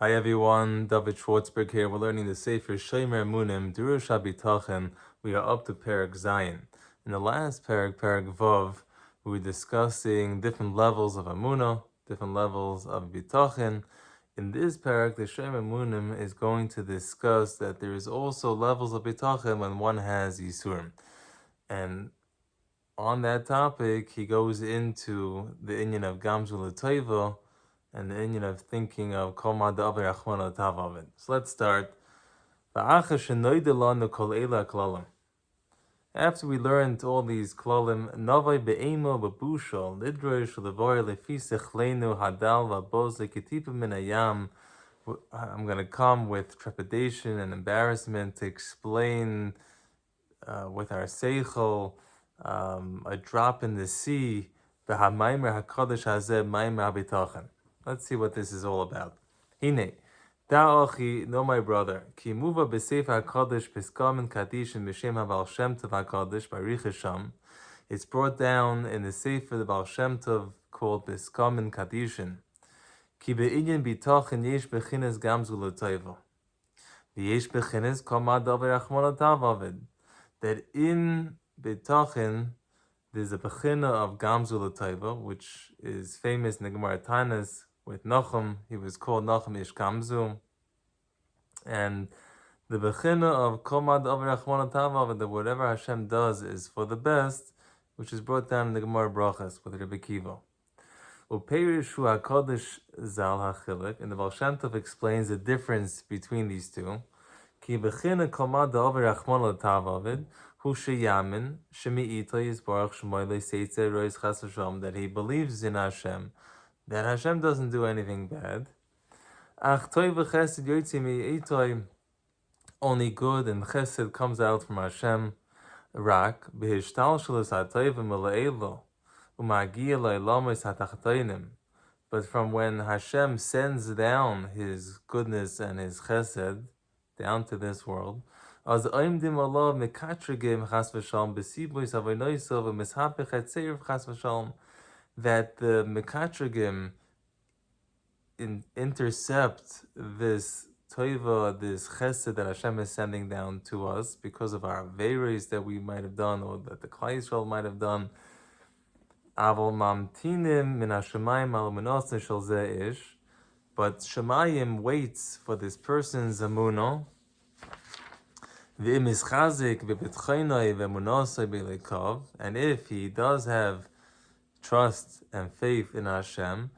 Hi everyone, Schwartzberg here. We're learning the Sefer Shomer Emunim, Derush HaBitachon. We are up to Perek Zion. In the last Perek, Perek Vav, we were discussing different levels of Emunah, different levels of Bitachon. In this Perek, the Shomer Emunim is going to discuss that there is also levels of Bitachon when one has Yisurim. And on that topic, he goes into the inyan of Gam Zu l'Toivo, and the inyan of thinking of Kol Ma'davar Rachmana avid. So let's start. After we learned all these klalim, Navai be'emo b'bushal, Derush levoy lefi sechlenu hadal v'boz leketipa min hayam. I'm going to come with trepidation and embarrassment to explain with our seichel a drop in the sea. V'hamaimer hakadosh hazeh maimer HaBitachon. Let's see what this is all about. Hine, da'achi, no my brother, ki muva b'sefer HaKadosh piskamin kadishin b'shem ha-Baal Shem Tov HaKadosh b'arich Hashem. It's brought down in the Sefer the Baal Shem Tov called piskamin kadishin. Ki be'inyan bitachon yesh b'chines Gam Zu l'Toivo. V'yesh b'chines kol ma'davar Rachmana avid. That in bitachon there's a bechina of Gam Zu l'Toivo, which is famous in the Gemara Tanas with Nachum. He was called Nachum Ish Gam Zu. And the bechina of Kol Ma'davar Rachmana that whatever Hashem does is for the best, which is brought down in the Gemara Brachas with Rebbe Kiva. Uperishu HaKadosh Zal HaChilik, and the Baal Shem Tov explains the difference between these two. Ki bechina Kol Ma'davar Rachmana avid, hu sheyamin shemi'ita yisbarach shemoyle seitzer rois chas v'shalom, that he believes in Hashem, that Hashem doesn't do anything bad. Ach toiv v'chesed yotzi mi'itoi, only good and chesed comes out from Hashem. Rak b'hishtalshalos ha'toiv v'mele'elo u'magia lo'ilamos ha'tachtoinim. But from when Hashem sends down His goodness and His chesed down to this world, as oimdim Allah mekatrigim chas v'shalom b'sibois avonoiso v'mishapech etzeir chas v'shalom, that the mekatrigim intercept this toiva, this chesed that Hashem is sending down to us because of our averos that we might have done or that the Klal Yisrael might have done. Avol mamtinim min hashemayim al menoseh shel zeh ish, but Shemayim waits for this person's amunah. And if he does have trust and faith in Hashem,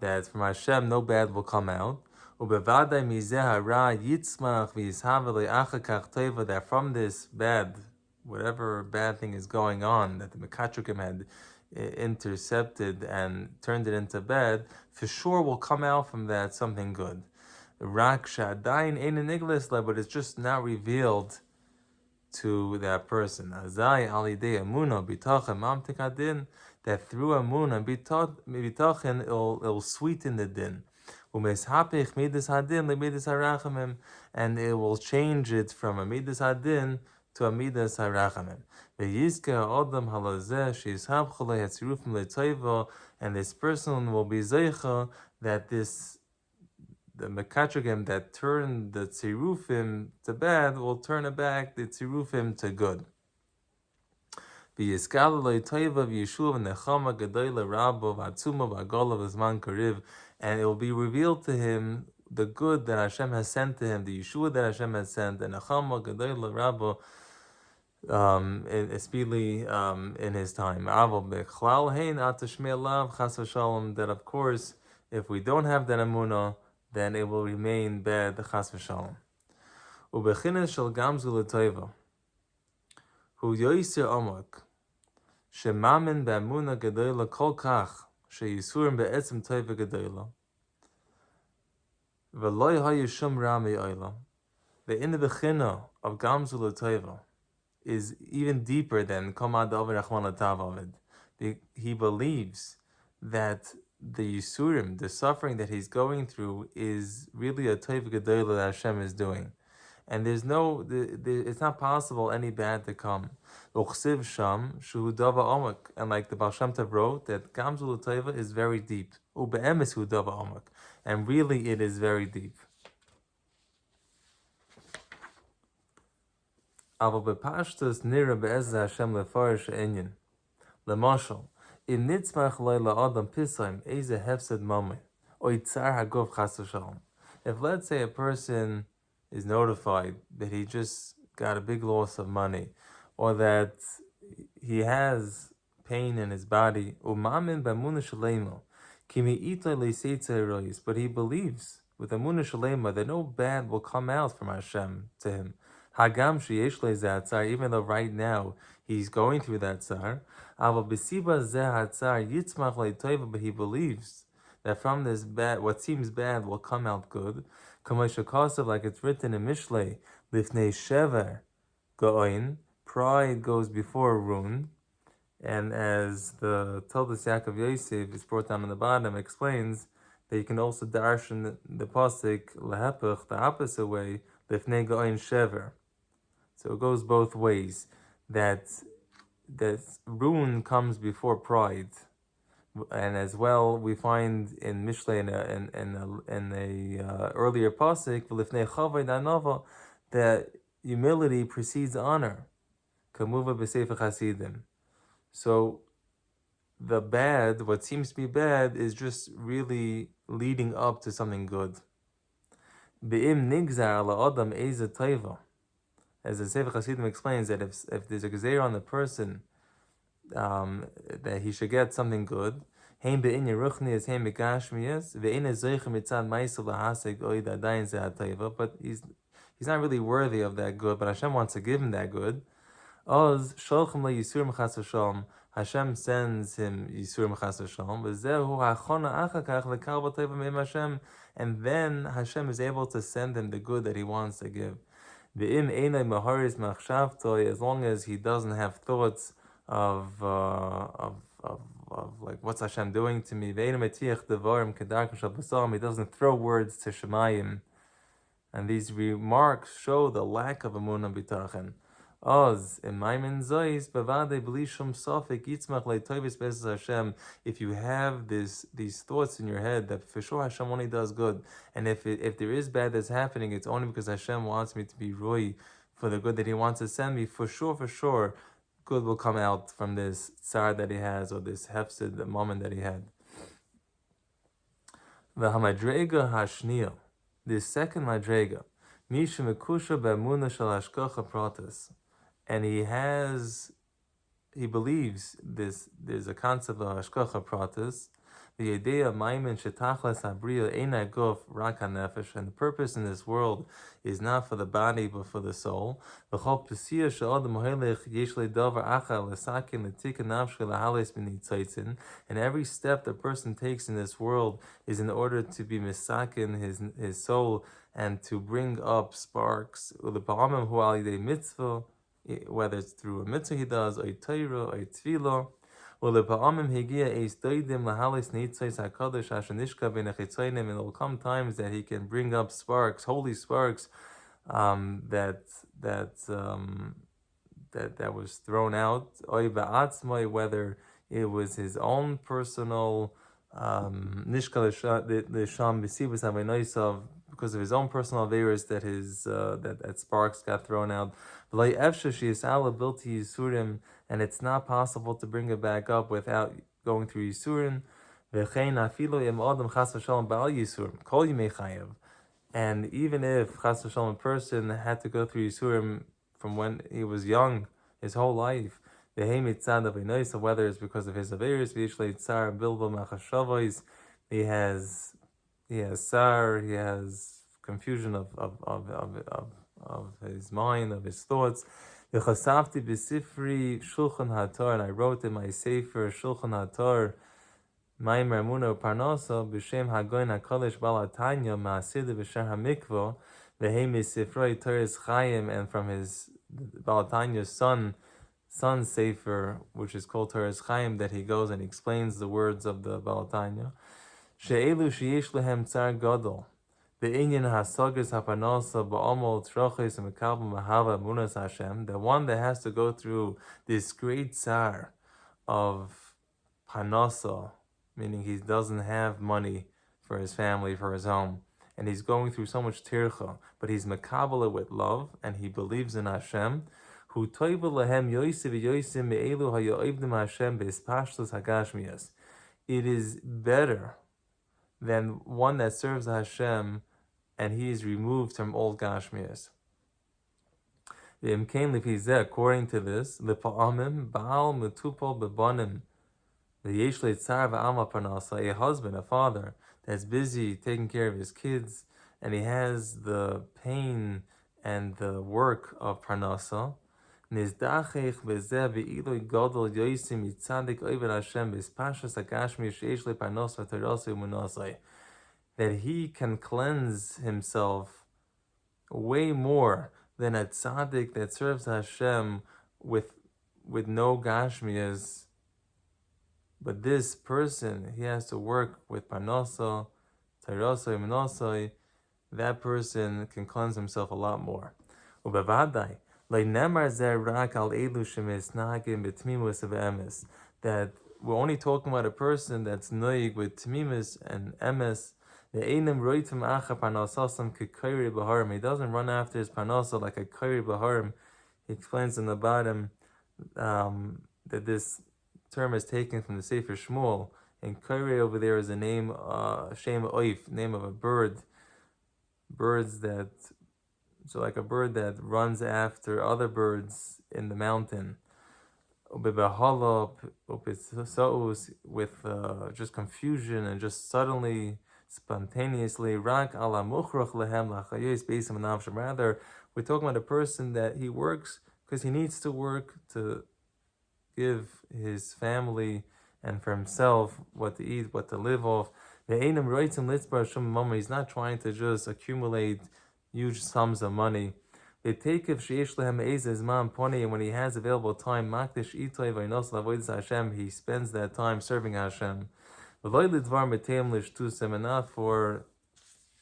that from Hashem no bad will come out, that from this bad, whatever bad thing is going on, that the mekatrigim had intercepted and turned it into bad, for sure will come out from that something good. Rak shadayin ein niglas, but it's just not revealed to that person. Azai alidei emunah bitachon mamtik hadin, that through emunah bitachon it'll sweeten the din. Umeshapich midas hadin lemidas harachamim, and it will change it from a midas hadin to a midas harachamim. V'yizke ha'odam halazeh she'yishab cholei hatzirufim le'toivo, and this person will be zeicha that the mekatrigim that turned the tzirufim to bad will turn it back, the tzirufim, to good. And it will be revealed to him the good that Hashem has sent to him, the Yeshua that Hashem has sent, and Nechama Gadol Rabbo, speedily in his time. That of course, if we don't have that emunah, then it will remain bad, chas v'shalom. Ubechines shel Gam Zu l'Toivo, hu yoyser omak, shemamin be'emunah gedola kol kach, sheyisurim be'etzem toiva gedola, v'loy hayu shum ra me'olam. The in the bechina of Gam Zu l'Toivo is even deeper than kol ma'davar Rachmana avid. He believes that the Yisurim, the suffering that he's going through, is really a toiv gedola that Hashem is doing. and there's no, it's not possible any bad to come. Uchsiv sham shu dava omak, and like the Baal Shem Tov wrote, that Gam Zu l'Tova is very deep. Ube'emes hu dava omak, and really it is very deep. Aval bepashtus nira be'ezeh Hashem lefarish inyan. Lemashal, im nitzmach loy la'adam pisaim eze hefsed mamay, or yitzar hagov chas v'shalom. If, let's say, a person is notified that he just got a big loss of money, or that he has pain in his body, umamin b'amunah shalema, kimi ito leiseitza eroyis, but he believes with amunah shalema that no bad will come out from Hashem to him. Hagam sheyesh leizatzar, even though right now he's going through that tzar, aval b'siba zeh hatzar yitzmach leitoiva, but he believes that from this bad, what seems bad will come out good. Kamashakasav, like it's written in Mishlei, lifnei shever goin, pride goes before ruin. And as the Toldos Yaakov Yosef is brought down on the bottom, explains that you can also darshan the pasuk lehepech, the opposite way, lifnei goin shever. So it goes both ways. That ruin comes before pride. And as well, we find in Mishlei in a earlier pasuk, v'lifnei chavay danava, that humility precedes honor. Kamuva b'sefer chasidim. So the bad, what seems to be bad, is just really leading up to something good. Be'im nigzar la'adam eza taiva. As the Sefer Chasidim explains, that if there's a gezer on the person, that he should get something good, but he's not really worthy of that good, but Hashem wants to give him that good. Hashem sends him Yisurim Chas v'Shalom, and then Hashem is able to send him the good that he wants to give. As long as he doesn't have thoughts of like, what's Hashem doing to me? He doesn't throw words to Shemayim. And these remarks show the lack of emunah bitachon. If you have these thoughts in your head that for sure Hashem only does good, and if there is bad that's happening, it's only because Hashem wants me to be roi for the good that He wants to send me, for sure, good will come out from this tsar that he has, or this hefsed, the moment that he had. V'hamadrega hashniya, this second madrega, misha mekusha be'emunah shel hashgacha pratis, and he believes there's a concept of hashgacha pratis, the idea of maimin shetachlas habriya eina guf rak hanefesh, and the purpose in this world is not for the body but for the soul. V'chol pesiya she'adam hoilech yesh ledavar achal lesakin letikin nafshei lahales b'nitzitzin, and every step the person takes in this world is in order to be misakin his soul and to bring up sparks. U'lepa'amim hu al yidei mitzvah, whether it's through a mitzvah he does, or a Torah, or a tefillah. And there will come times that he can bring up sparks, holy sparks, that was thrown out, whether it was his own personal because of his own personal averus that sparks got thrown out. And it's not possible to bring it back up without going through Yisurim. And even if Chas v'Shalom, a person had to go through Yisurim from when he was young, his whole life, whether it's because of his averus, he has sar, he has confusion of his mind, of his thoughts. And I wrote in my Sefer Shulchan Hator, Maimer Emunah Parnasa, B'Shem Hagoyin HaKadosh Baal HaTanya, Ma'asida B'Shem HaMikvah, V'hei Sifrei Torah's Chaim, and from his Baal HaTanya's son's Sefer, which is called Torah's Chaim, that he goes and explains the words of the Baal HaTanya. She'elu sheyesh lehem tsar gadol, the Inyan Hasagis Hapanasa Ba'amol Troches and Mekabel Mahava Munas Hashem, the one that has to go through this great tsar of Panasa, meaning he doesn't have money for his family, for his home, and he's going through so much tircha, but he's Mekabel with love, and he believes in Hashem. Hu toivel lahem yoisiv yoisim me'elu hayoivdim Hashem b'espashtus hagashmias. It is better than one that serves Hashem and he is removed from all Gashmias. According to this, a husband, a father, that's busy taking care of his kids, and he has the pain and the work of Parnasa, that he can cleanse himself way more than a tzaddik that serves Hashem with no gashmias. But this person, he has to work with parnasa, tairasai, menasai. That person can cleanse himself a lot more. Ubevadai, that we're only talking about a person that's noig with tmimus and emes. He doesn't run after his panasa like a kairi baharim. He explains in the bottom that this term is taken from the Sefer Shmuel, and kairi over there is a name, shem oif, name of a bird. So like a bird that runs after other birds in the mountain. With just confusion and just suddenly, spontaneously. Rather, we're talking about a person that he works because he needs to work to give his family and for himself what to eat, what to live off. He's not trying to just accumulate huge sums of money. And when he has available time, he spends that time serving Hashem. And not for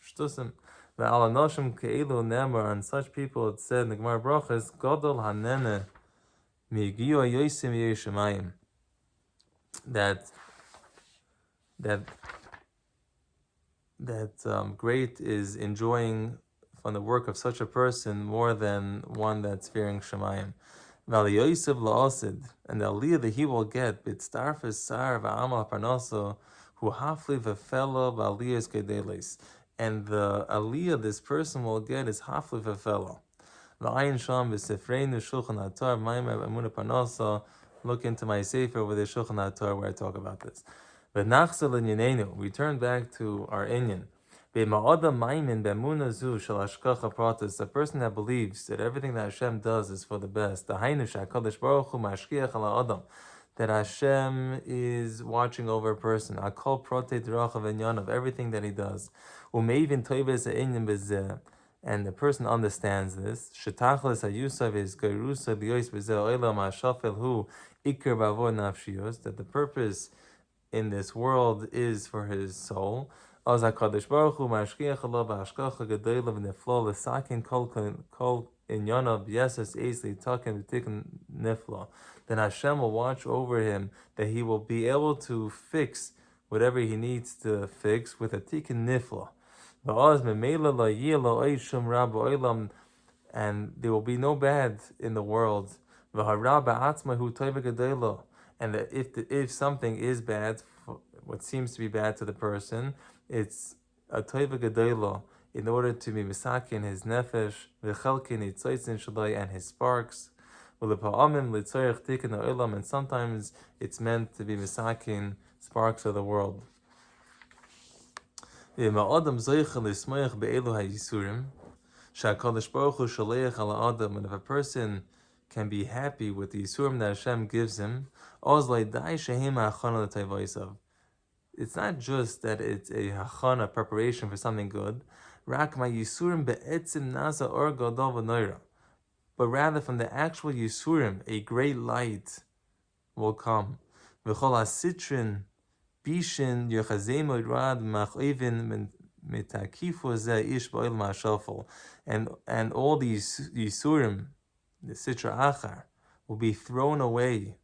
shtusim. On such people it said in the Gemara Brachas, Gadol hanene mi'giyah yosim yeshemayim. That great is enjoying from the work of such a person more than one that's fearing Shemayim. And the aliyah that he will get, b'tzarfes sar v'amal parnaso, hu hafli v'felo v'aliyahs kedelis. And the aliyah this person will get is hafli v'felo. V'ayin sham v'sefreinu shulchan atar ma'imar emunah parnaso. Look into my sefer over the Shulchan Atar where I talk about this. But nachzal inyanenu, we turn back to our inyan. A person that believes that everything that Hashem does is for the best. That Hashem is watching over a person. Of everything that he does. And the person understands this. That the purpose in this world is for his soul. Then Hashem will watch over him, that he will be able to fix whatever he needs to fix with a tikkun nifla. And there will be no bad in the world. And that if something is bad, what seems to be bad to the person, it's a toiva gedayla in order to be misakin his nefesh, v'chelkin itzoitzin shalai, and his sparks, and sometimes it's meant to be misakin sparks of the world. And if a person can be happy with the yisurim that Hashem gives him, it's not just that it's a hachana, preparation for something good, but rather from the actual yisurim, a great light will come. mitakifu zeh ish ba'olam hashafel, and all these yisurim, the sitra achar, will be thrown away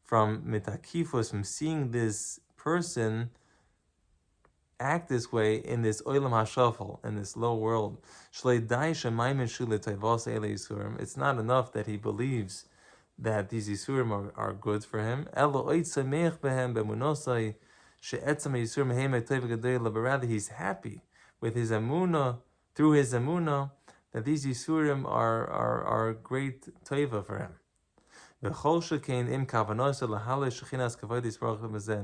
from mitakifus, from seeing this person act this way in this olam hashafel, in this low world. It's not enough that he believes that these yisurim are good for him. But rather he's happy with his emunah, through his emunah, that these yisurim are great teva for him. And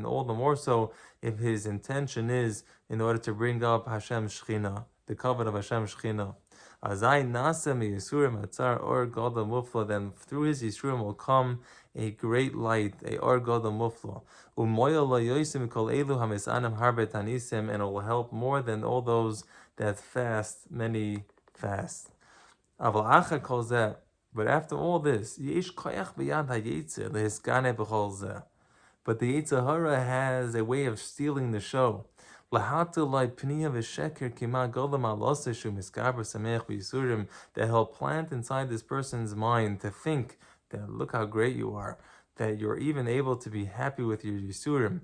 all the more so if his intention is in order to bring up Hashem Shechina, the kavod of Hashem Shechina. Then through his Yisurim will come a great light, a or gadol mufla. And it will help more than all those that fast many fasts. But after all this, but the Yetzer Hara has a way of stealing the show. That he'll plant inside this person's mind to think that look how great you are, that you're even able to be happy with your Yisurim.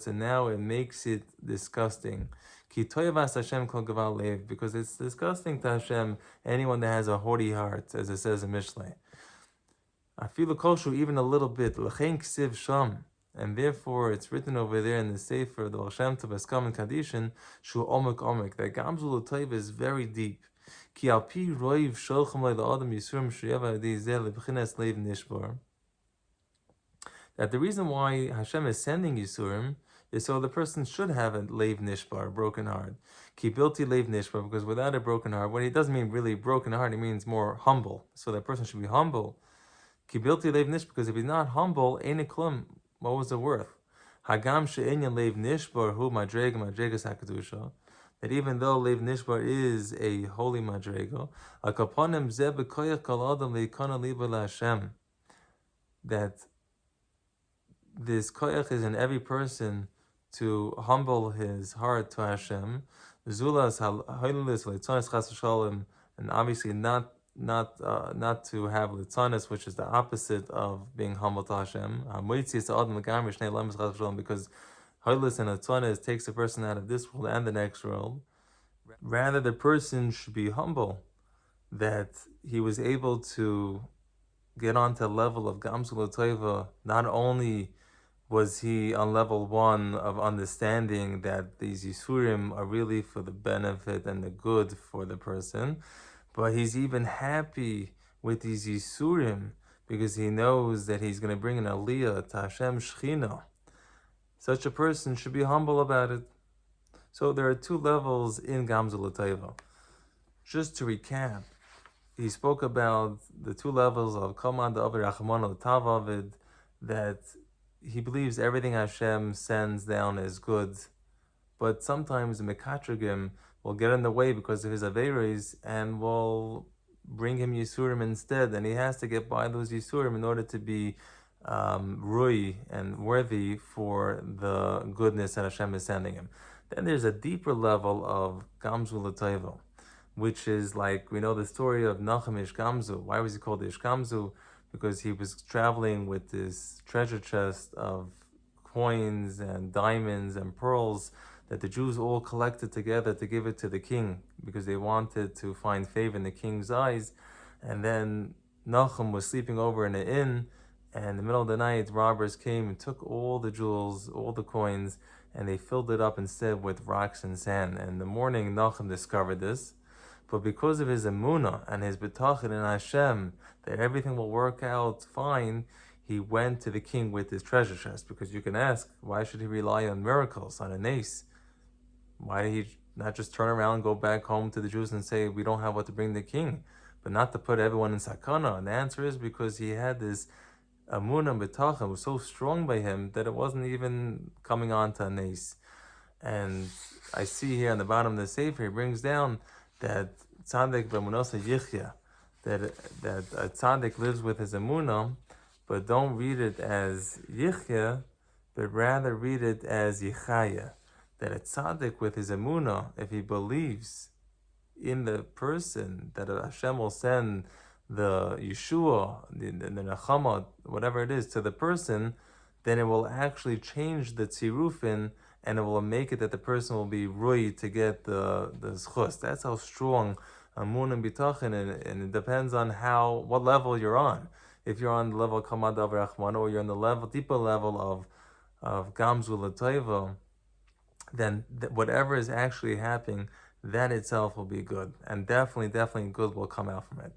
And now it makes it disgusting. Because it's disgusting to Hashem, anyone that has a haughty heart, as it says in Mishlei. I feel the koshu even a little bit. And therefore it's written over there in the Sefer, the Hashem to Beskam and Kadishin, Shu Omek Omek, that Gam Zu L'Toiv is very deep. Ki al pi roiv sholchem le l'adam yisurim sheyeva adizeh leb'chines leiv nishbar. That the reason why Hashem is sending Yisurim is so the person should have a leiv nishbar, a broken heart. Ki bilti leiv nishbar, because without a broken heart, what he doesn't mean really broken heart, he means more humble. So that person should be humble. Ki bilti leiv nishbar, because if he's not humble, ein klum, what was it worth? Hagam she'enyan leiv nishbar hu madregas hakadusha. That even though leiv nishbar is a holy madrego, akaponim zeh b'koyach kol adam leikana liba laHashem. That this koyach is in every person to humble his heart to Hashem. Zulas ha'holiness leitzanis chas v'shalom, and obviously not to have litzanis, which is the opposite of being humble to Hashem. Because holiness and litzanis takes a person out of this world and the next world. Rather, the person should be humble, that he was able to get onto the level of Gam Zu L'Toiva. Not only was he on level 1 of understanding that these Yisurim are really for the benefit and the good for the person, but he's even happy with these Yisurim because he knows that he's going to bring an aliyah to Hashem Shechina. Such a person should be humble about it. So there are 2 levels in Gam Zu L'Toiva. Just to recap, he spoke about the 2 levels of Kamad Avid Rachmana Tav Avid, that he believes everything Hashem sends down is good, but sometimes the mekatrigim will get in the way because of his averos and will bring him Yisurim instead, and he has to get by those Yisurim in order to be rui and worthy for the goodness that Hashem is sending him. Then there's a deeper level of Gam Zu L'Toiva, which is like, we know the story of Nachum Ish Gam Zu. Why was he called Ish Gam Zu? Because he was traveling with this treasure chest of coins and diamonds and pearls that the Jews all collected together to give it to the king, because they wanted to find favor in the king's eyes. And then Nachum was sleeping over in an inn, and in the middle of the night, robbers came and took all the jewels, all the coins, and they filled it up instead with rocks and sand. And in the morning, Nachum discovered this. But because of his emunah and his Bitachon in Hashem, that everything will work out fine, he went to the king with his treasure chest. Because you can ask, why should he rely on miracles, on a nace? Why did he not just turn around and go back home to the Jews and say, we don't have what to bring the king, but not to put everyone in sakana? And the answer is because he had this emunah and Bitachon was so strong by him that it wasn't even coming on to a nace. And I see here on the bottom of the Sefer, he brings down that tzaddik b'emunasa yichya, that a tzaddik lives with his emunah, but don't read it as yichya, but rather read it as yichaya. that a tzaddik with his emunah, if he believes in the person that Hashem will send the Yeshua, the Nechama, whatever it is, to the person, then it will actually change the tzirufin, and it will make it that the person will be rui to get the zchus. That's how strong amun and bitachon, and it depends on what level you're on. If you're on the level of kamad of Rachmana, or you're on the deeper level of Gam Zu l'toivo, then whatever is actually happening, that itself will be good, and definitely good will come out from it.